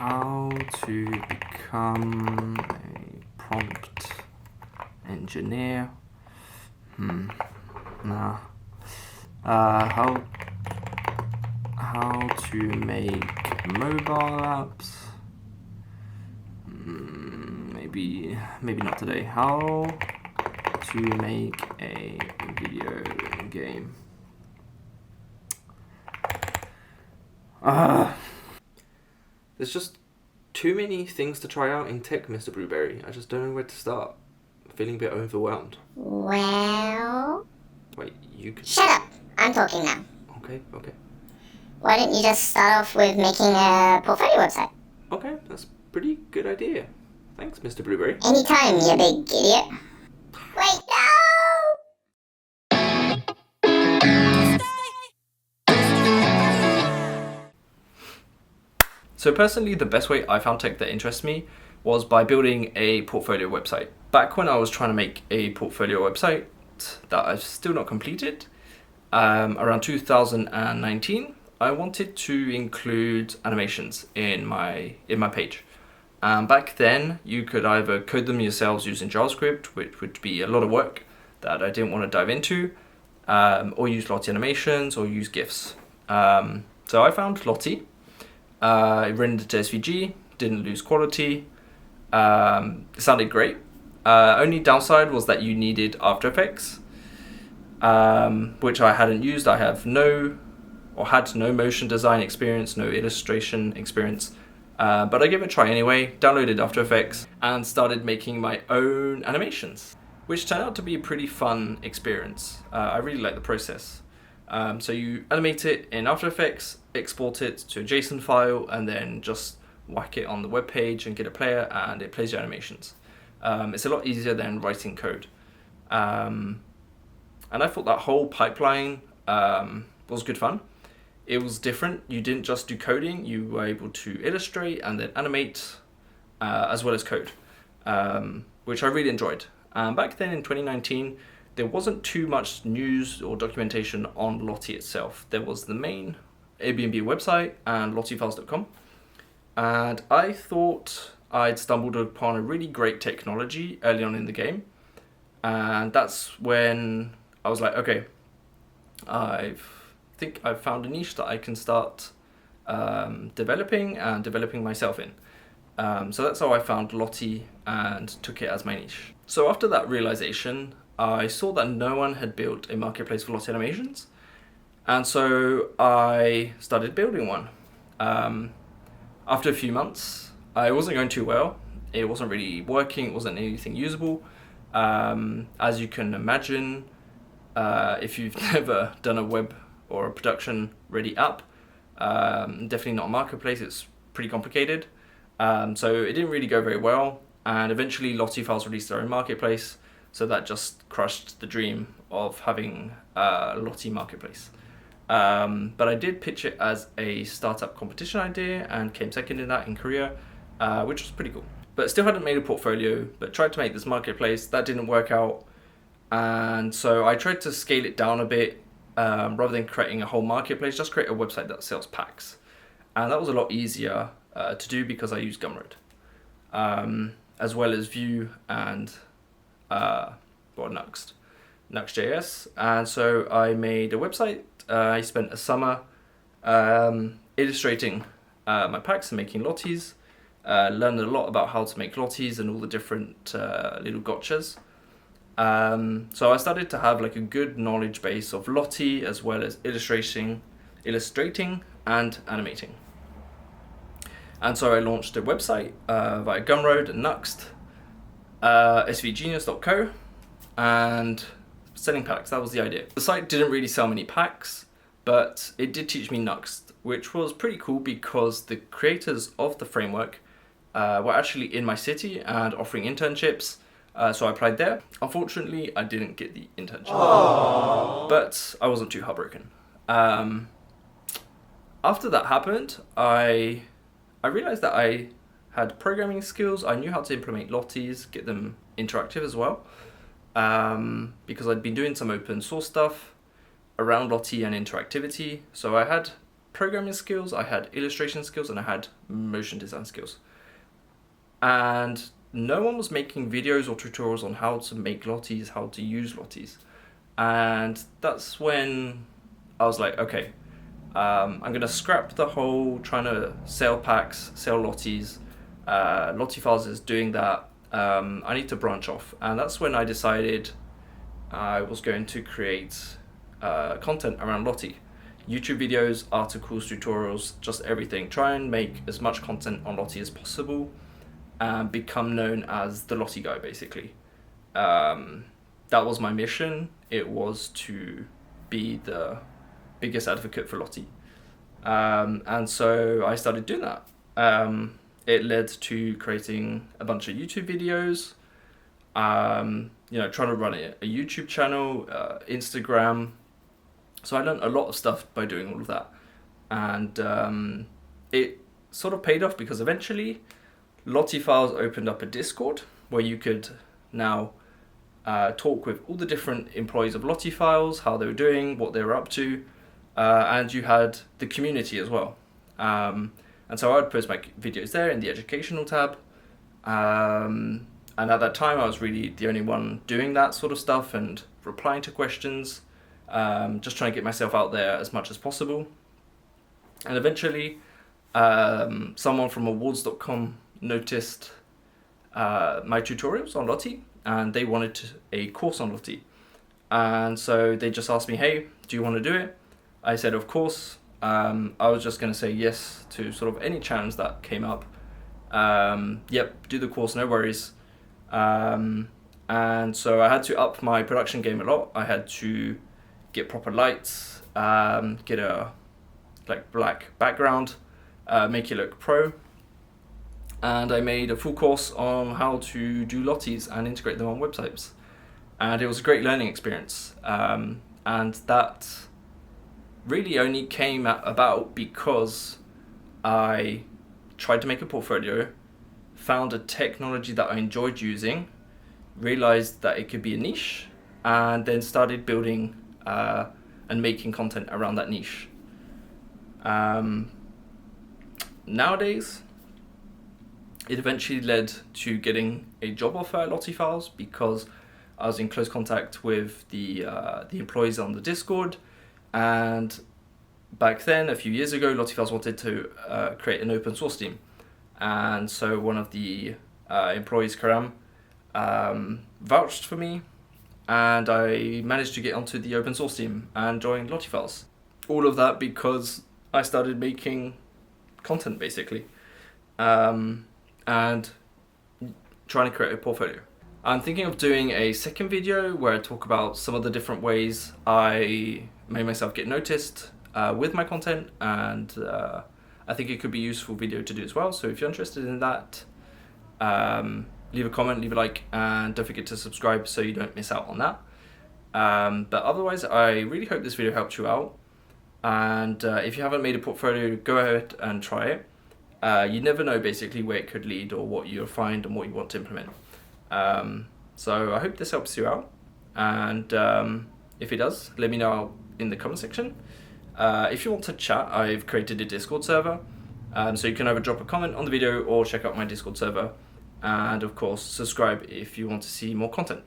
how to become a prompt engineer. Nah. How to make mobile apps. Maybe not today. How to make a video game. There's just too many things to try out in tech, Mr. Blueberry. I just don't know where to start. I'm feeling a bit overwhelmed. Well... Wait, you could... Shut up! I'm talking now. Okay. Why don't you just start off with making a portfolio website? Okay, that's a pretty good idea. Thanks, Mr. Blueberry. Anytime, you big idiot. Wait, no! So personally, the best way I found tech that interests me was by building a portfolio website. Back when I was trying to make a portfolio website that I've still not completed, around 2019, I wanted to include animations in my page. Back then, you could either code them yourselves using JavaScript, which would be a lot of work that I didn't want to dive into, or use Lottie animations, or use GIFs. So I found Lottie. It rendered to SVG, didn't lose quality, it sounded great. Only downside was that you needed After Effects, which I hadn't used. I had no motion design experience, no illustration experience, but I gave it a try anyway, downloaded After Effects, and started making my own animations, which turned out to be a pretty fun experience. I really like the process. So you animate it in After Effects, export it to a JSON file, and then just whack it on the web page and get a player, and it plays your animations. It's a lot easier than writing code. And I thought that whole pipeline was good fun. It was different. You didn't just do coding, you were able to illustrate and then animate as well as code, which I really enjoyed. Back then in 2019, there wasn't too much news or documentation on Lottie itself. There was the main Airbnb website and lottiefiles.com. And I thought I'd stumbled upon a really great technology early on in the game. And that's when I was like, okay, I think I've found a niche that I can start developing myself in. So that's how I found Lottie and took it as my niche. So after that realization, I saw that no one had built a marketplace for Lottie animations, and so I started building one. After a few months, it wasn't going too well. It wasn't really working, it wasn't anything usable. As you can imagine, if you've never done a web or a production ready app, definitely not a marketplace, it's pretty complicated. So it didn't really go very well, and eventually Lottie Files released their own marketplace. So that just crushed the dream of having a Lottie marketplace. But I did pitch it as a startup competition idea and came second in that in Korea, which was pretty cool. But still hadn't made a portfolio, but tried to make this marketplace. That didn't work out. And so I tried to scale it down a bit. Rather than creating a whole marketplace, just create a website that sells packs. And that was a lot easier to do because I use Gumroad, as well as Vue and Nuxt.js. And so I made a website. I spent a summer illustrating my packs and making Lotties. Learned a lot about how to make Lotties and all the different little gotchas. So I started to have like a good knowledge base of Lottie as well as illustrating and animating. And so I launched a website via Gumroad and Nuxt, svgenius.co, and selling packs. That was the idea. The site didn't really sell many packs, but it did teach me Nuxt, which was pretty cool because the creators of the framework were actually in my city and offering internships. So I applied there. Unfortunately, I didn't get the internship. Aww. But I wasn't too heartbroken. After that happened, I realized that I had programming skills. I knew how to implement Lotties, get them interactive as well, because I'd been doing some open source stuff around Lottie and interactivity. So I had programming skills, I had illustration skills, and I had motion design skills. And no one was making videos or tutorials on how to make lotties, how to use lotties. And that's when I was like, okay, I'm going to scrap the whole trying to sell packs, sell lotties. Lottie Files is doing that. I need to branch off. And that's when I decided I was going to create content around Lottie. YouTube videos, articles, tutorials, just everything. Try and make as much content on Lottie as possible and become known as the Lottie guy, basically. That was my mission. It was to be the biggest advocate for Lottie. And so I started doing that. It led to creating a bunch of YouTube videos, trying to run a YouTube channel, Instagram. So I learned a lot of stuff by doing all of that. And it sort of paid off because eventually Lottie Files opened up a Discord where you could now talk with all the different employees of Lottie Files, how they were doing, what they were up to, and you had the community as well. And so I would post my videos there in the educational tab. And at that time I was really the only one doing that sort of stuff and replying to questions, just trying to get myself out there as much as possible. And eventually someone from awards.com noticed my tutorials on Lottie, and they wanted a course on Lottie. And so they just asked me, hey, do you want to do it? I said, of course. I was just going to say yes to sort of any challenge that came up. Yep, do the course, no worries. And so I had to up my production game a lot. I had to get proper lights, get a black background, make it look pro. And I made a full course on how to do lotties and integrate them on websites. And it was a great learning experience. And that really only came about because I tried to make a portfolio, found a technology that I enjoyed using, realized that it could be a niche, and then started building and making content around that niche. Nowadays, it eventually led to getting a job offer at Lottie Files because I was in close contact with the employees on the Discord. And back then, a few years ago, Lottie Files wanted to create an open source team. And so one of the employees, Karam, vouched for me, and I managed to get onto the open source team and join Lottie Files. All of that because I started making content, basically, and trying to create a portfolio. I'm thinking of doing a second video where I talk about some of the different ways I made myself get noticed with my content, and I think it could be a useful video to do as well. So if you're interested in that, leave a comment, leave a like, and don't forget to subscribe so you don't miss out on that. But otherwise, I really hope this video helped you out. And if you haven't made a portfolio, go ahead and try it. You never know basically where it could lead or what you'll find and what you want to implement. So I hope this helps you out. And if it does, let me know in the comment section. If you want to chat, I've created a Discord server. So you can either drop a comment on the video or check out my Discord server. And of course, subscribe if you want to see more content.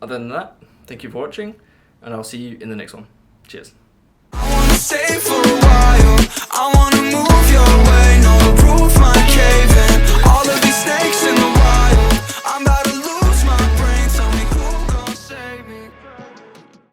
Other than that, thank you for watching, and I'll see you in the next one. Cheers. I wanna stay for a while, I wanna move your